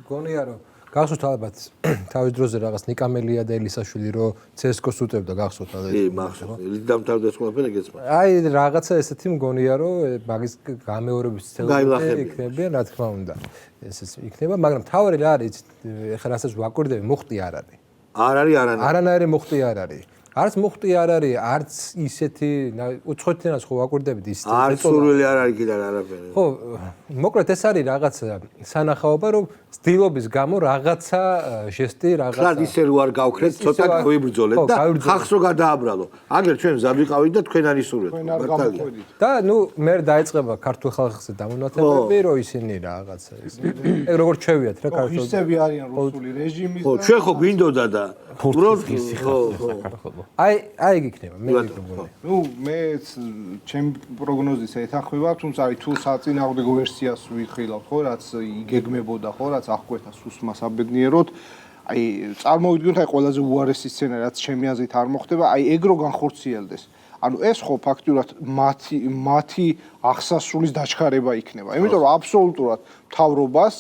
გონია რომ გახსოვთ ალბათ თავის დროზე რაღაც ნიკამელია და ელისაშვილი რო CSKA-ს უტევდა გახსოვთ ალბათ. მახსოვს. ლით დამთავრდა ყველაფერი გეცმა. აი რაღაცა ესეთი მგონია რომ მაგის გამეორების ცელები იქნებიან რა თქმა უნდა. ესეც იქნება, მაგრამ თავარი რა არის ეხლა რასაც ვაკვირდები მოხტი არ არის. არ არის არანაირი. არანაირი მოხტი არ არის. არც მოხტი არ არის, არც ისეთი უცხოეთენას ხო ვაკვირდებით ის არც სურვილი არ არის კიდე არაფერი. ხო, მოკლედ ეს არის რაღაცა სანახაობა, რომ ცდილობის გამო რაღაცა ჟესტი, რაღაცა. ხლად ისე რო არ გავქრეთ, ცოტა გვიბრძოლეთ და ხალხს რო გადააბრალო. აგერ ჩვენ მზად ვიყავით და თქვენ არ ისურვეთ. მართალია. და ნუ მე დაიწყება ქართულ ხალხზე დამონათებები, რომ ისინი რაღაცა ის. ეგ როგორ ჩვევიათ რა ქართულ. ისევი არიან რუსული რეჟიმის. ხო, ჩვენ ხო გვინდოდა და უბრალოდ აი იქნება მე მეგონა. ნუ მეც ჩემი პროგნოზის ეთანხმება, თუმცა აი თუ საწინააღმდეგო ვერსიას ვიხილავთ, ხო, რაც იგეგმებოდა, ხო, რაც აღკვეთა სუსმას აბედნიეროდ, აი წარმოვიდგინოთ აი ყველაზე უარესი სცენარი, რაც ჩემი აზრით არ მოხდება, აი ეგ რო განხორციელდეს. ანუ ეს ხო ფაქტურად მათი აღსასრულის დაჩქარება იქნება. იმიტომ რომ აბსოლუტურად მთავრობას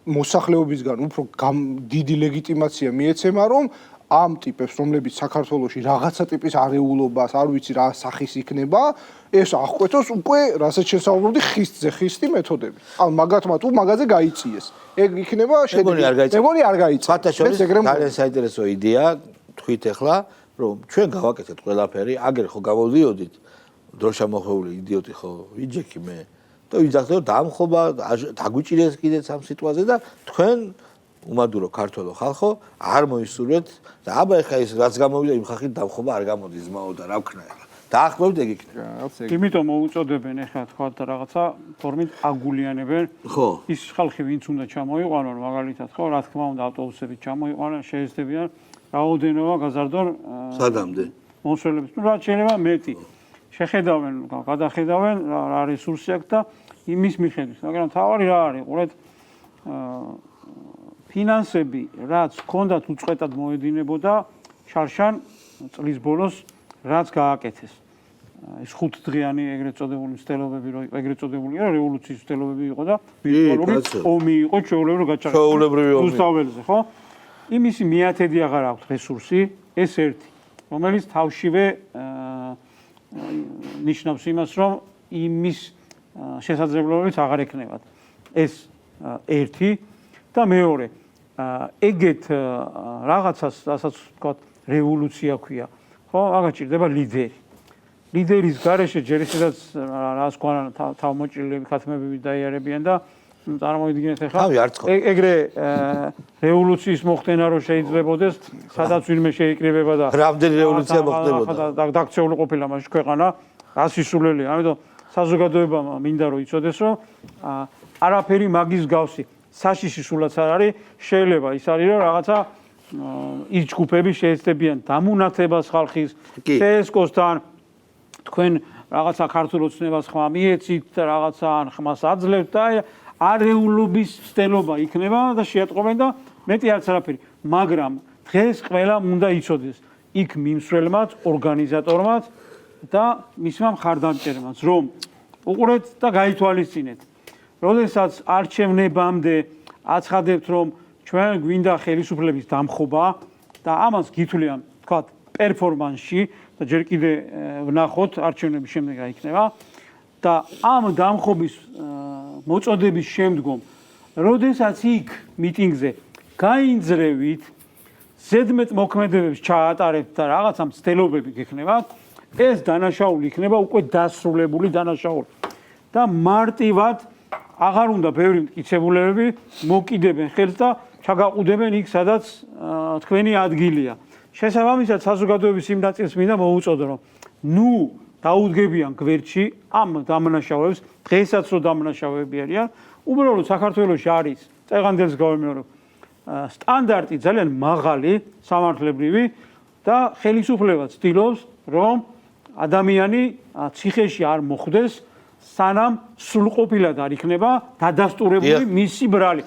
მოსახლეობისგან უფრო დიდი ლეგიტიმაცია მიეცემა, რომ ამ ტიპებს, რომლებიც საქართველოში რაღაცა ტიპის არეულობას, არ ვიცი რა სახის იქნება, ეს აღკვეთოს უკვე, რასაც შესაუბრობდი, ხისტი მეთოდები. ან მაგათმა თუ მაგაზე გაიწიეს. ეგ იქნება მეგონი არ გაიწიეს. ფათაშორის ძალიან საინტერესო იდეა თქვით ახლა, რომ ჩვენ გავაკეთეთ ყველაფერი, აგერ ხო გამოდიოდით დროშამოხეული იდიოტი ხო ვიჯექი მე და ვიძახდე რომ დამხობა, დაგვიჭირეს კიდეც ამ სიტუაციაზე და თქვენ უმადურო ქართველო ხალხო არ მოისურვეთ და აბა ეხა ის რაც გამოვიდა იმ ხალხით დამხობა არ გამოდის ზმაო და რა ვქნა ეხლა დაახმევთ ეგ იქნება. იმიტომ მოუწოდებენ ეხლა თქვა და რაღაცა ფორმით აგულიანებენ. ხო. ის ხალხი ვინც უნდა ჩამოიყვანონ მაგალითად ხო რა თქმა უნდა ავტობუსებით ჩამოიყვანონ შეეძლებიან რაოდენობა გაზარდონ სადამდე მოსვლელებს. ნუ რა შეიძლება მეტი. შეხედავენ, გადახედავენ რა რესურსი აქვს და იმის მიხედვით. მაგრამ თავარი რა არის? ყურეთ ფინანსები რაც ჰქონდათ უწყვეტად მოედინებოდა შარშან წლის ბოლოს რაც გააკეთეს. ეს 5 დღიანი ეგრეთ წოდებული მცდელობები რო ეგრეთ წოდებული არა რევოლუციის მცდელობები იყო და ვირტუალური ომი იყო ჩვეულებრივ გაჩაღებული. ჩვეულებრივი ომი. რუსთაველზე ხო? იმისი მიათედი აღარ აქვს რესურსი, ეს ერთი, რომელიც თავშივე ნიშნავს იმას, რომ იმის შესაძლებლობებით აღარ ექნებათ. ეს ერთი და მეორე ეგეთ რაღაცას, რასაც ვთქვათ, რევოლუცია ქვია, ხო? აღარ ჭირდება ლიდერი. ლიდერის გარეშე ჯერ ისედაც რას ქვია თავმოჭრილები, ქათმები დაიარებიან და წარმოვიდგინეთ ახლა ეგრე რევოლუციის მოხდენა რო შეიძლებაოდეს, სადაც ვინმე შეიკრიბება და რამდენი რევოლუცია მოხდებოდა. დაქცეული ყოფილა მაშინ ქვეყანა, გასისულელია. ამიტომ საზოგადოებამ მინდა რომ იცოდეს, რომ არაფერი მაგის გავსი საშიში სულაც არ არის, შეიძლება ის არის რომ რაღაცა ის ჯგუფები შეეცდებიან დამუნათებას ხალხის CSKA-სთან თქვენ რაღაცა ქართულ ოცნებას ხმა მიეცით და რაღაცა ან ხმას აძლევთ და არეულობის ცდელობა იქნება და შეატყობენ და მეტი არც არაფერი. მაგრამ დღეს ყველამ უნდა იცოდეს იქ მიმსვლელმაც, ორგანიზატორმაც და მისმა მხარდამჭერმაც, რომ უყურეთ და გაითვალისწინეთ. როდესაც არჩევნებამდე აცხადებთ, რომ ჩვენ გვინდა ხელისუფლების დამხობა და ამას გითვლიან, თქვათ, პერფორმანსში და ჯერ კიდე ვნახოთ არჩევნების შემდეგ რა იქნება და ამ დამხობის მოწოდების შემდგომ, როდესაც იქ მიტინგზე გაინძრევით, ზედმეტ მოქმედებებს ჩაატარებთ და რაღაცა მცდელობები გექნებათ, ეს დანაშაული იქნება უკვე დასრულებული დანაშაული და მარტივად აღარ უნდა ბევრი მტკიცებულებები მოკიდებენ ხელს და ჩაგაყუდებენ იქ, სადაც თქვენი ადგილია. შესაბამისად, საზოგადოების იმ ნაწილს მინდა მოუწოდო, რომ ნუ დაუდგებიან გვერდში ამ დამნაშავეებს, დღესაც რო დამნაშავეები არიან, უბრალოდ საქართველოში არის წეღანდელს გავიმეორო სტანდარტი ძალიან მაღალი, სამართლებრივი და ხელისუფლება ცდილობს, რომ ადამიანი ციხეში არ მოხვდეს, სანამ სრულყოფილად არ იქნება დადასტურებული მისი ბრალი.